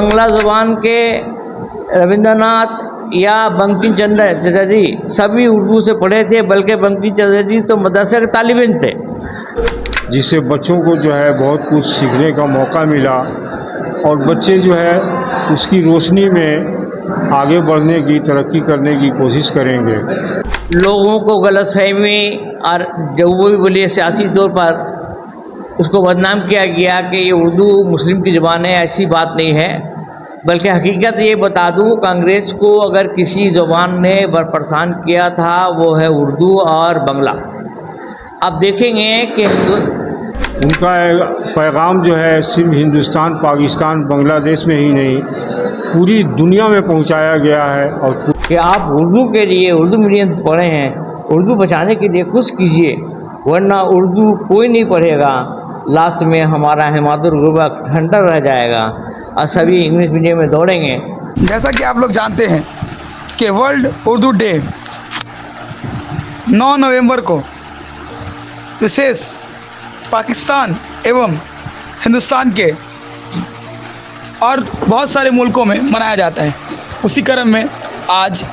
बांग्ला ज़बान के रविंद्रनाथ या बंकिम चंद्र चटर्जी सभी उर्दू से पढ़े थे, बल्कि बंकिम चंद्र जी तो मदरसे के तालिब इल्म थे, जिससे बच्चों को जो है बहुत कुछ सीखने का मौका मिला और बच्चे जो है उसकी रोशनी में आगे बढ़ने की, तरक्की करने की कोशिश करेंगे। लोगों को गलतफहमी और जो वो भी बोलिए सियासी तौर पर उसको बदनाम किया गया कि ये उर्दू मुस्लिम की ज़बान है, ऐसी बात नहीं है। बल्कि हकीकत ये बता दूँ, कांग्रेस को अगर किसी ज़बान ने बरपरसान किया था वो है उर्दू और बंगला। अब देखेंगे कि उनका पैगाम जो है सिर्फ हिंदुस्तान, पाकिस्तान, बांग्लादेश में ही नहीं पूरी दुनिया में पहुंचाया गया है। और कि आप उर्दू के लिए उर्दू मीडियम पढ़े हैं, उर्दू बचाने के लिए कुछ कीजिए, वरना उर्दू कोई नहीं पढ़ेगा। लास्ट में हमारा हिमाचल गुरबा ठंडा रह जाएगा और सभी इंग्लिश मीडियम में दौड़ेंगे। जैसा कि आप लोग जानते हैं कि वर्ल्ड उर्दू डे 9 नवंबर को विशेष पाकिस्तान एवं हिंदुस्तान के और बहुत सारे मुल्कों में मनाया जाता है। उसी क्रम में आज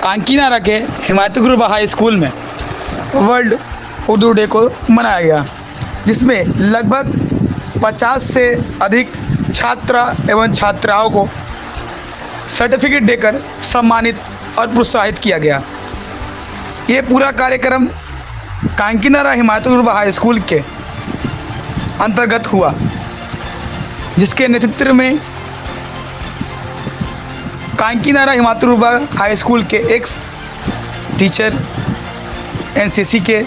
कांकीनारा के हिमायत गुरबा हाई स्कूल में वर्ल्ड उर्दू डे को मनाया गया, जिसमें लगभग 50 से अधिक छात्र एवं छात्राओं को सर्टिफिकेट देकर सम्मानित और प्रोत्साहित किया गया। ये पूरा कार्यक्रम कांकीनारा हिमायत गुरबा हाई स्कूल के अंतर्गत हुआ, जिसके नेतृत्व में कांकीनारा हिमायत गुरबा हाई स्कूल के एक्स टीचर एनसीसी के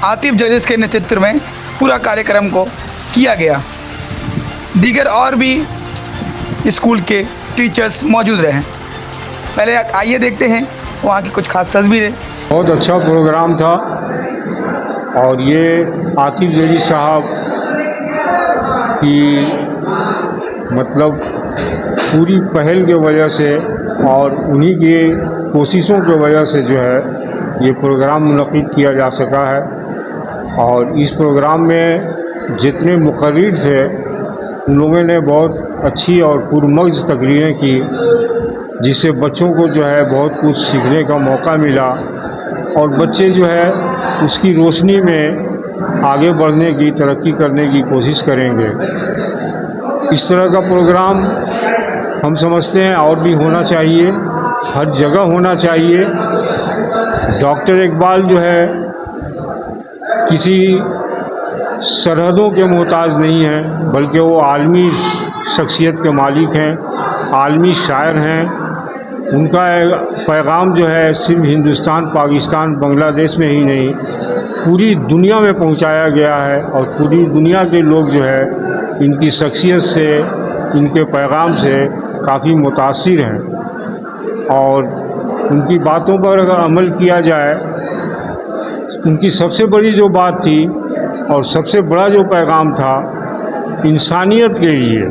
आतिफ जजेस के नेतृत्व में पूरा कार्यक्रम को किया गया। दीगर और भी स्कूल के टीचर्स मौजूद रहे। पहले आइए देखते हैं वहाँ की कुछ खास तस्वीरें। बहुत अच्छा प्रोग्राम था और ये आतिफ जजी साहब की मतलब पूरी पहल की वजह से और उन्हीं की कोशिशों की वजह से जो है ये प्रोग्राम मुनक़िद किया जा सका है। और इस प्रोग्राम में जितने मुक़र्रिर थे उन लोगों ने बहुत अच्छी और पुरमग़ज़ तकरीरें की, जिससे बच्चों को जो है बहुत कुछ सीखने का मौका मिला और बच्चे जो है उसकी रोशनी में आगे बढ़ने की, तरक्की करने की कोशिश करेंगे। इस तरह का प्रोग्राम हम समझते हैं और भी होना चाहिए, हर जगह होना चाहिए। डॉक्टर इकबाल जो है किसी सरहदों के मोहताज नहीं हैं, बल्कि वो आलमी शख्सियत के मालिक हैं, आलमी शायर हैं। उनका पैगाम जो है सिर्फ हिंदुस्तान, पाकिस्तान, बांग्लादेश में ही नहीं पूरी दुनिया में पहुंचाया गया है और पूरी दुनिया के लोग जो है इनकी शख्सियत से, इनके पैगाम से काफ़ी मुतासिर हैं। और उनकी बातों पर अगर अमल किया जाए, उनकी सबसे बड़ी जो बात थी और सबसे बड़ा जो पैगाम था इंसानियत के लिए,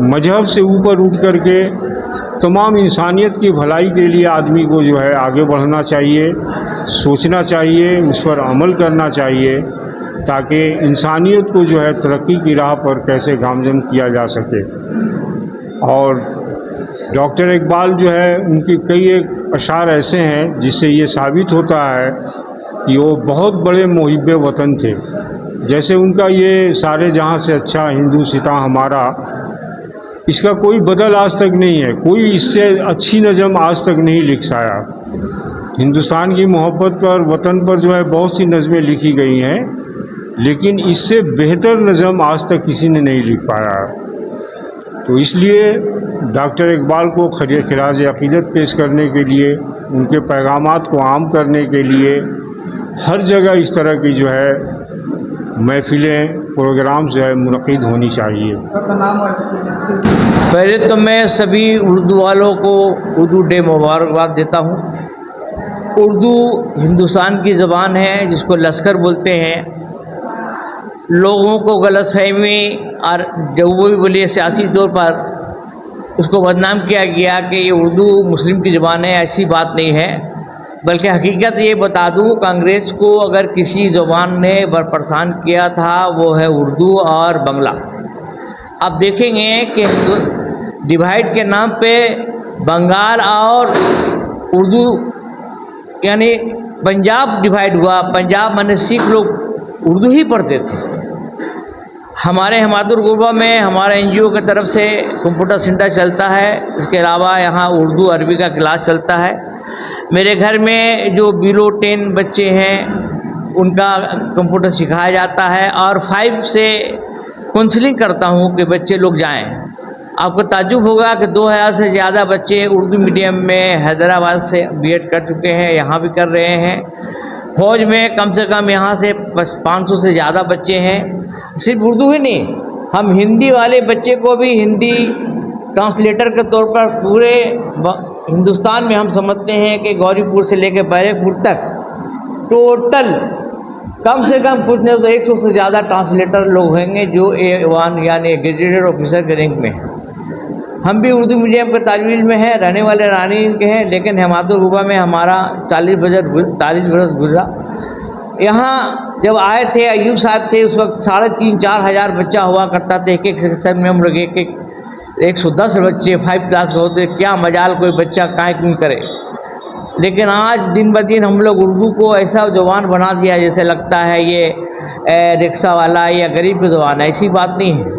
मजहब से ऊपर उठ कर के तमाम इंसानियत की भलाई के लिए आदमी को जो है आगे बढ़ना चाहिए, सोचना चाहिए, उस पर अमल करना चाहिए, ताकि इंसानियत को जो है तरक्की की राह पर कैसे गामजन किया जा सके। और डॉक्टर इकबाल जो है उनकी कई एक अशार ऐसे हैं जिससे ये साबित होता है कि वो बहुत बड़े मुहिब्बे वतन थे। जैसे उनका ये सारे जहाँ से अच्छा हिंदू सिता हमारा, इसका कोई बदल आज तक नहीं है, कोई इससे अच्छी नज़म आज तक नहीं लिख पाया। हिंदुस्तान की मोहब्बत पर, वतन पर जो है बहुत सी नज़में लिखी गई हैं, लेकिन इससे बेहतर नज़म आज तक किसी ने नहीं लिख पाया। तो इसलिए डॉक्टर इकबाल को खिराज अक़ीदत पेश करने के लिए, उनके पैगामात को आम करने के लिए हर जगह इस तरह की जो है महफिलें, प्रोग्राम जो है मुनक़िद होनी चाहिए। पहले तो मैं सभी उर्दू वालों को उर्दू डे मुबारकबाद देता हूँ। उर्दू हिंदुस्तान की ज़बान है, जिसको लश्कर बोलते हैं। लोगों को गलतफहमी और जो वो भी बोलिए सियासी तौर पर उसको बदनाम किया गया कि ये उर्दू मुस्लिम की ज़बान है, ऐसी बात नहीं है। बल्कि हकीकत ये बता दूँ, कांग्रेस को अगर किसी ज़बान ने बरपरसान किया था वो है उर्दू और बंगला। अब देखेंगे कि डिवाइड के नाम पे बंगाल और उर्दू यानी पंजाब डिवाइड हुआ। पंजाब माने सिख लोग उर्दू ही पढ़ते थे। हमारे हमादुर गुरबा में हमारे एनजीओ की तरफ से कंप्यूटर सेंटर चलता है। इसके अलावा यहाँ उर्दू अरबी का क्लास चलता है। मेरे घर में जो बिलो 10 बच्चे हैं उनका कंप्यूटर सिखाया जाता है और 5 से काउंसलिंग करता हूँ कि बच्चे लोग जाएं। आपको ताज्जुब होगा कि 2000 से ज़्यादा बच्चे उर्दू मीडियम में हैदराबाद से बीएड कर चुके हैं, यहाँ भी कर रहे हैं। फौज में कम से कम यहाँ से बस 500 से ज़्यादा बच्चे हैं। सिर्फ उर्दू ही नहीं, हम हिंदी वाले बच्चे को भी हिंदी ट्रांसलेटर के तौर पर पूरे हिंदुस्तान में हम समझते हैं कि गौरीपुर से लेकर बैरकपुर तक टोटल कम से कम कुछ नहीं तो 100 से ज़्यादा ट्रांसलेटर लोग होंगे जो A1 यानी गेजेटेड ऑफिसर के रैंक में हैं। हम भी उर्दू मीडियम के तालिब में हैं, रहने वाले रानी के हैं, लेकिन हमादुर गुरबा में हमारा 40 बरस गुजरा। यहाँ जब आए थे अयूब साहब थे उस वक्त 3,500-4 हज़ार बच्चा हुआ करता था। एक सेक्शन में हम लोग 110 बच्चे 5 क्लास होते। क्या मजाल कोई बच्चा काहे क्यों करे। लेकिन आज दिन ब दिन हम लोग उर्दू को ऐसा ज़ुबान बना दिया जैसे लगता है ये रिक्शा वाला या गरीब की ज़ुबान है। ऐसी बात नहीं है।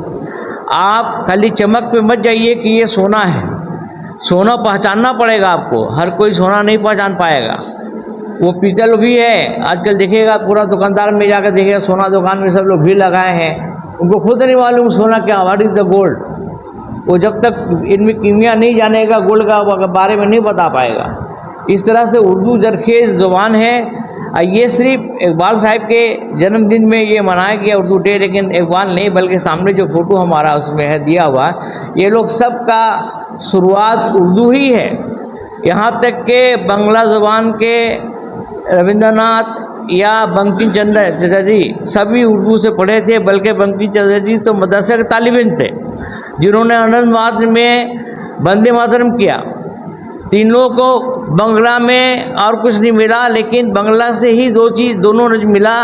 आप खाली चमक पे मत जाइए कि ये सोना है। सोना पहचानना पड़ेगा आपको, हर कोई सोना नहीं पहचान पाएगा। वो पीतल भी है। आजकल देखिएगा पूरा दुकानदार में जाकर देखिएगा सोना दुकान में सब लोग भीड़ लगाए हैं, उनको खुद नहीं मालूम सोना क्या, व्हाट इज़ द गोल्ड। वो जब तक इनमें कीमिया नहीं जानेगा गोल्ड का बारे में नहीं बता पाएगा। इस तरह से उर्दू जरखेज़ ज़ुबान है। ये सिर्फ इकबाल साहब के जन्मदिन में ये मनाया गया उर्दू डे, लेकिन इकबाल नहीं बल्कि सामने जो फ़ोटो हमारा उसमें है दिया हुआ, ये लोग सब का शुरुआत उर्दू ही है। यहाँ तक के बांग्ला ज़ुबान के रविंद्रनाथ या बंकिम चंद्र चटर्जी सभी उर्दू से पढ़े थे, बल्कि बंकिम चंद्र जी तो मदरसे के तालिबिन थे जिन्होंने आनंद में वंदे मातरम किया। तीनों को बंगला में और कुछ नहीं मिला, लेकिन बंगला से ही दोनों मिला।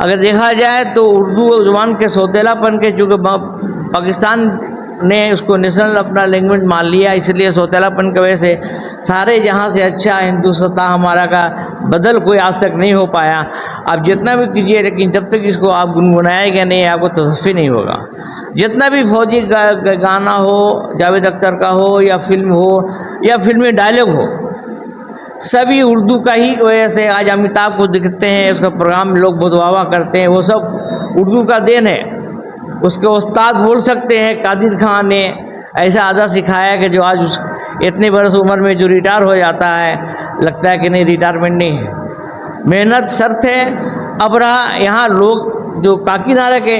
अगर देखा जाए तो उर्दू ज़ुबान के सौतेलापन के, चूँकि पाकिस्तान ने उसको नेशनल अपना लैंग्वेज मान लिया, इसलिए सौतेलापन की वजह से सारे जहाँ से अच्छा हिंदुस्तान हमारा का बदल कोई आज तक नहीं हो पाया। आप जितना भी कीजिए, लेकिन जब तक इसको आप गुनगुनाएंगे नहीं, आपको तसफ़ी नहीं होगा। जितना भी फौजी गाना हो, जावेद अख्तर का हो या फिल्म हो या फिल्मी डायलॉग हो, सभी उर्दू का ही वजह से आज अमिताभ को दिखते हैं, उसका प्रोग्राम लोग बहुत वाह करते हैं, वो सब उर्दू का देन है। उसके उस्ताद बोल सकते हैं कादिर खान ने ऐसा अदा सिखाया कि जो आज इतने बरस उम्र में जो रिटायर हो जाता है लगता है कि नहीं रिटायरमेंट नहीं है। मेहनत शर्त है। अब रहा यहाँ लोग जो काकीनाडा के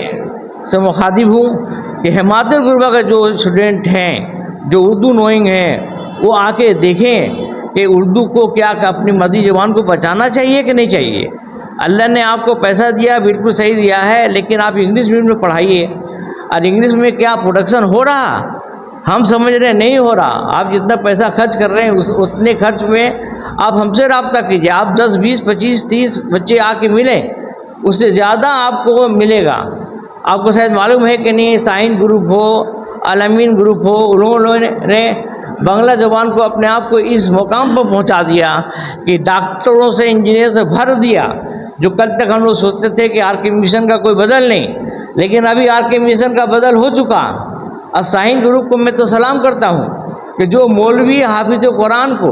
से मुखातिब हूँ कि हमादुर गुरबा का जो स्टूडेंट हैं जो उर्दू नोइंग हैं वो आके देखें कि उर्दू को क्या अपनी मदरी ज़ुबान को बचाना चाहिए कि नहीं चाहिए। अल्लाह ने आपको पैसा दिया, बिल्कुल सही दिया है, लेकिन आप इंग्लिश मीडियम में पढ़ाइए। और इंग्लिश में क्या प्रोडक्शन हो रहा, हम समझ रहे नहीं हो रहा। आप जितना पैसा खर्च कर रहे हैं उतने खर्च में आप हमसे रब्ता कीजिए। आप 10, 20, 25, 30 बच्चे आके मिलें, उससे ज़्यादा आपको मिलेगा। आपको शायद मालूम है कि नहीं, साइन ग्रुप हो, अलमीन ग्रुप हो, उन्होंने बांग्ला ज़ुबान को अपने आप को इस मुकाम पर पहुंचा दिया कि डॉक्टरों से इंजीनियर से भर दिया। जो कल तक हम लोग सोचते थे कि आर के मिशन का कोई बदल नहीं, लेकिन अभी आर के मिशन का बदल हो चुका। और साइन ग्रुप को मैं तो सलाम करता हूँ कि जो मौलवी हाफिज़ कुरान को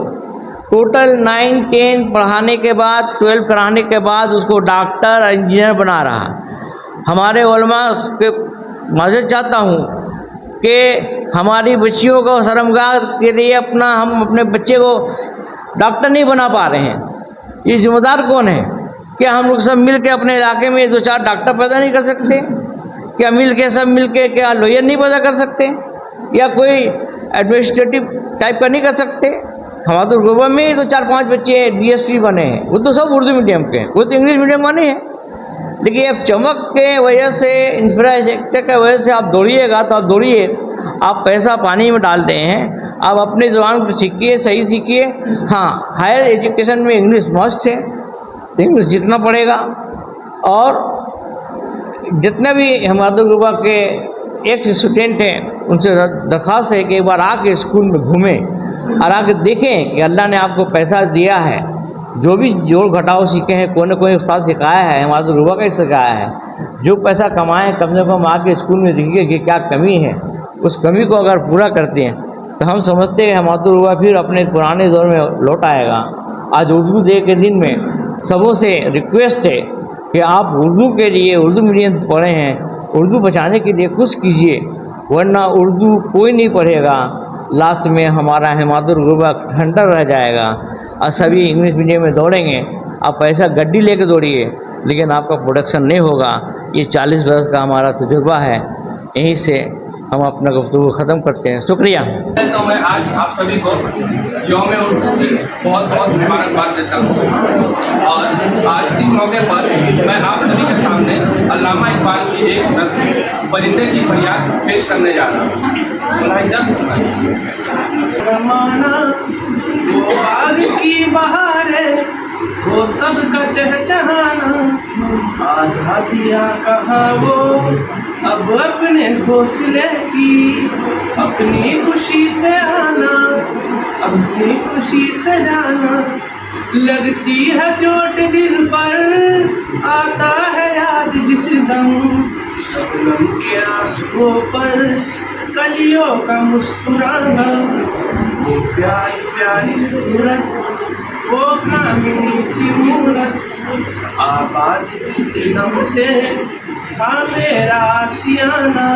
टोटल 9, 10 पढ़ाने के बाद 12 कराने के बाद उसको डॉक्टर इंजीनियर बना रहा। हमारे उलमा के मदद चाहता हूँ कि हमारी बच्चियों को शर्मगाह के लिए हम अपने बच्चे को डॉक्टर नहीं बना पा रहे हैं। ये जिम्मेदार कौन है? क्या हम लोग सब मिल के अपने इलाके में 2-4 डॉक्टर पैदा नहीं कर सकते? क्या सब मिल के क्या लॉयर नहीं पैदा कर सकते? या कोई एडमिनिस्ट्रेटिव टाइप का नहीं कर सकते? हमारे गुरबा में तो 4-5 बच्चे DSP बने हैं, वो तो सब उर्दू मीडियम के, वो तो इंग्लिश मीडियम का नहीं है। लेकिन अब चमक के वजह से, इंफ्रास्ट्रक्चर की वजह से आप दौड़िएगा तो आप दौड़िए, आप पैसा पानी में डाल रहे हैं। आप अपनी ज़ुबान को सीखिए, सही सीखिए। हाँ, हायर एजुकेशन में इंग्लिश मस्ट है, इंग्लिश सीखना पड़ेगा। और जितना भी हमारे गुरबा के एक स्टूडेंट हैं ان سے درخواست ہے کہ ایک بار آ کے اسکول میں گھومیں اور آ کے دیکھیں کہ اللہ نے آپ کو پیسہ دیا ہے، جو بھی جوڑ گھٹاؤ سیکھے ہیں، کوئی نہ کوئی استاد سکھایا ہے، ہمارا تجربہ کا ہی سکھایا ہے، جو پیسہ کمائیں کم سے کم آ کے اسکول میں دیکھیے کہ کیا کمی ہے، اس کمی کو اگر پورا کرتے ہیں تو ہم سمجھتے ہیں ہمارا تجربہ پھر اپنے پرانے دور میں لوٹ آئے گا۔ آج اردو ڈے کے دن میں سبوں سے ریکویسٹ ہے کہ آپ اردو کے لیے اردو میڈیم پڑھے ہیں، اردو بچانے کے لیے کچھ کیجیے، ورنہ اردو کوئی نہیں پڑھے گا، لاسٹ میں ہمارا ہمادر غربہ ٹھنڈا رہ جائے گا اور سبھی انگلش میڈیم میں دوڑیں گے۔ آپ پیسہ گڈی لے کے دوڑیے لیکن آپ کا پروڈکشن نہیں ہوگا۔ یہ 40 برس کا ہمارا تجربہ ہے، یہیں سے ہم اپنا گفتگو ختم کرتے ہیں۔ شکریہ۔ تو میں آج آپ سبھی کو یوم اردو کی بہت بہت مبارکباد دیتا ہوں، اور آج اس موقع پر میں آپ سبھی کے سامنے علامہ اقبال کی ایک نظم پرندے کی فریاد پیش کرنے جا رہا ہوں۔ زمانہ وہ باغ کی بہار ہے، وہ سب کا چہچہانا، آزادیاں کہاں وہ اب اپنے گھونسلے کی، اپنی خوشی سے آنا، اپنی خوشی سے جانا، لگتی ہے چوٹ دل پر، آتا ہے یاد جس دم، شبنم کے آنسوؤں پر کلیوں کا مسکرانا، وہ پیاری پیاری صورت، وہ کامنی سی مورت، آباد جس کے دم سے تھا میرا آشیانہ۔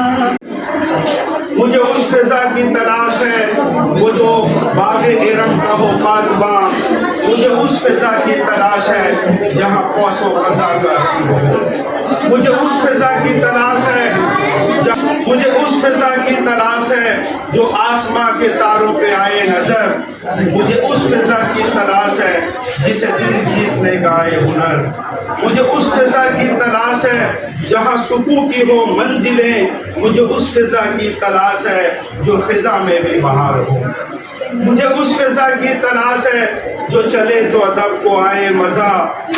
مجھے اس فضا کی تلاش ہے وہ جو باغ ارم کا ہو پاسباں، مجھے اس فضا کی تلاش ہے جہاں قوس و قزح کا رنگ ہو، مجھے اس فضا کی تلاش ہے، مجھے اس فضا کی تلاش ہے جو آسماں کے تاروں پہ آئے نظر، مجھے اس فضا کی تلاش ہے جسے دل جیتنے کا آئے ہنر، مجھے اس فضا کی تلاش ہے جہاں سکون کی ہو منزلیں، مجھے اس فضا کی تلاش ہے جو خزاں میں بھی بہار ہو، مجھے اس فضا کی تلاش ہے جو چلے تو ادب کو آئے مزہ،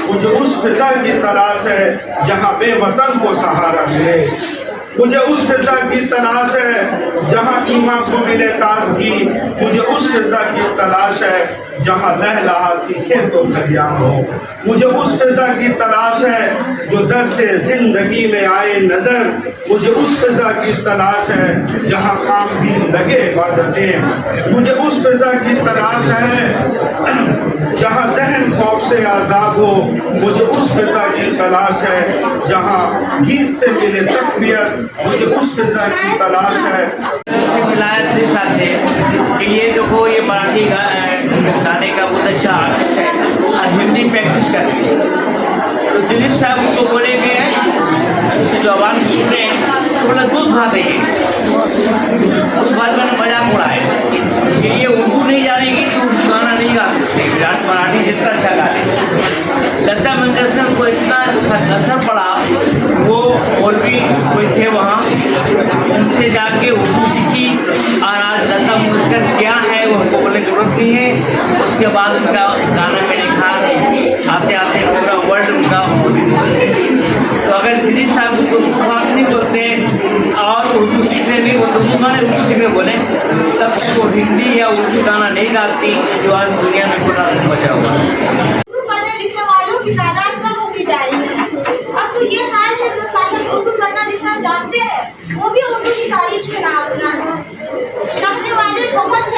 مجھے اس فضا کی تلاش ہے جہاں بے وطن کو سہارا ملے، مجھے اس فضا کی تلاش ہے جہاں ایمان کو ملے تازگی، مجھے اس فضا کی تلاش ہے جہاں لہلہاتی کھیت و کھلیان ہو، مجھے اس فضا کی تلاش ہے جو در سے زندگی میں آئے نظر، مجھے اس فضا کی تلاش ہے جہاں کام بھی لگے عبادتیں، مجھے اس فضا کی تلاش ہے جہاں ذہن خوف سے آزاد ہو، مجھے اس فضا کی تلاش ہے جہاں گیت سے ملے تقویت، مجھے اس فضا کی تلاش ہے۔ ولایت سے ساتھ ہے کہ یہ دیکھو یہ مراٹھی گانے کا بہت اچھا آرٹسٹ ہے اور ہندی پریکٹس کر رہی ہے، تو دلیپ صاحب کو بولے کہ جو عوام سنے تو بولا دودھ بھات ہے، دودھ بھات میں نے مذاق اڑایا کہ یہ اردو نہیں جانے گی تو اردو گانا نہیں گا سکتے، مراٹھی جتنا اچھا گا لے۔ لتا منگیشکر کو اتنا اثر پڑا، وہ مولوی کوئی تھے وہاں، ان سے جا کے اردو سیکھی، اور آج لتا منگیشکر کیا ہے وہ ہم کو بولنے کی ضرورت نہیں ہے۔ اس کے بعد ان کا گانا میں نکھار آتے آتے پورا ورلڈ ان کا تو اگر دلیپ صاحب کو بات نہیں بولتے اور اردو سیکھنے نہیں، وہ اردو گانے اردو سیکھنے بولیں تب وہ ہندی یا اردو گانا نہیں گاتی، جو آج دنیا میں پورا نہیں بچا ہوا۔ پڑھنے لکھنے والوں کی تعداد کم ہوتی جا رہی ہے، اب تو یہ حال ہے جو صاحب اردو پڑھنا لکھنا جانتے ہیں وہ بھی اردو کی تاریخ سے نازنا ہے، لکھنے والے بہت